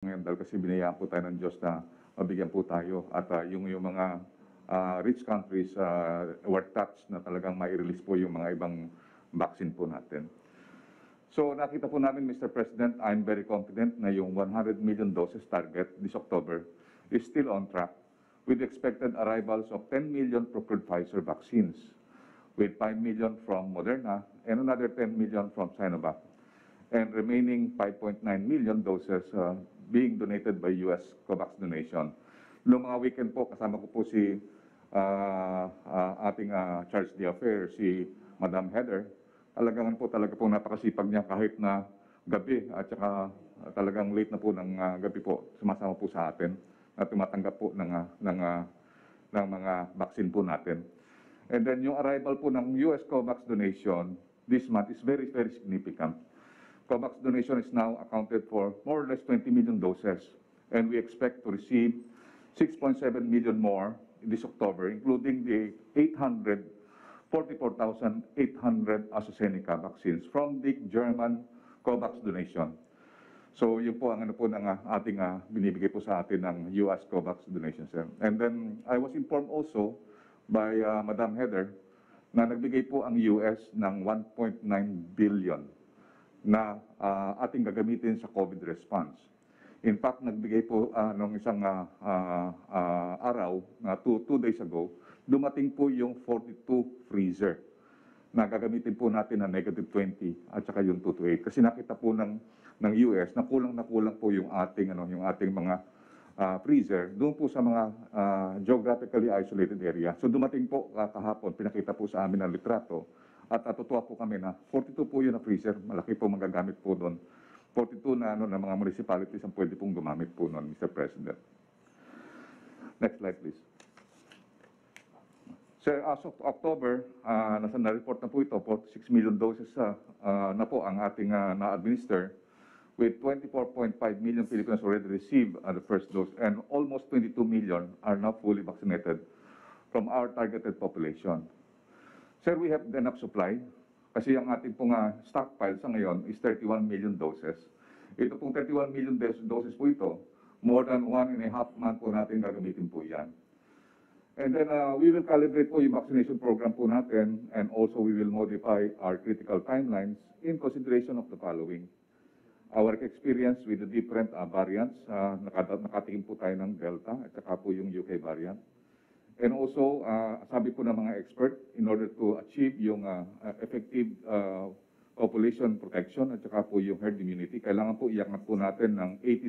Ngayon dahil kasi binayaan po tayo ng Diyos na mabigyan po tayo at yung mga rich countries were touched na talagang mai-release po yung mga ibang vaccine po natin. So nakita po namin, Mr. President, I'm very confident na yung 100 million doses target this October is still on track with expected arrivals of 10 million procured Pfizer vaccines, with 5 million from Moderna and another 10 million from Sinovac, and remaining 5.9 million doses being donated by U.S. COVAX donation. Noong mga weekend po, kasama ko po si ating Charge d'Affaires, si Madam Heather. Talaga po napakasipag niya kahit na gabi at saka talagang late na po ng gabi po, sumasama po sa atin at tumatanggap po ng mga vaccine po natin. And then yung arrival po ng U.S. COVAX donation this month is very, very significant. COVAX donation is now accounted for more or less 20 million doses, and we expect to receive 6.7 million more this October, including the 44,800 AstraZeneca vaccines from the German COVAX donation. So yun po ang ating binibigay po sa atin ng US COVAX donation, sir. And then I was informed also by Madam Heather na nagbigay po ang US ng 1.9 billion na ating gagamitin sa COVID response. In fact, nagbigay po nung isang araw, 2 days ago, dumating po yung 42 freezer na gagamitin po natin na -20 at saka yung 228. Kasi nakita po ng US na kulang po yung ating mga freezer doon po sa mga geographically isolated area. So dumating po kahapon, pinakita po sa amin ang litrato. At natutuwa po kami na 42 po yun na freezer, malaki po magagamit po doon. 42 na mga municipalities ang pwede pong gumamit po noon, Mr. President. Next slide, please. Sir, as of October, na-report na po ito, 46 million doses na po ang ating na-administer, with 24.5 million Filipinos already received the first dose, and almost 22 million are now fully vaccinated from our targeted population. Sir, we have enough supply kasi ang ating pong stockpile sa ngayon is 31 million doses. Ito pong 31 million doses po ito, more than 1.5 month po natin gagamitin po yan. And then we will calibrate po yung vaccination program po natin, and also we will modify our critical timelines in consideration of the following. Our experience with the different variants, nakatingin po tayo ng Delta at saka po yung UK variant. And also, sabi po ng mga expert, in order to achieve yung effective population protection at saka po yung herd immunity, kailangan po iangat po natin ng 80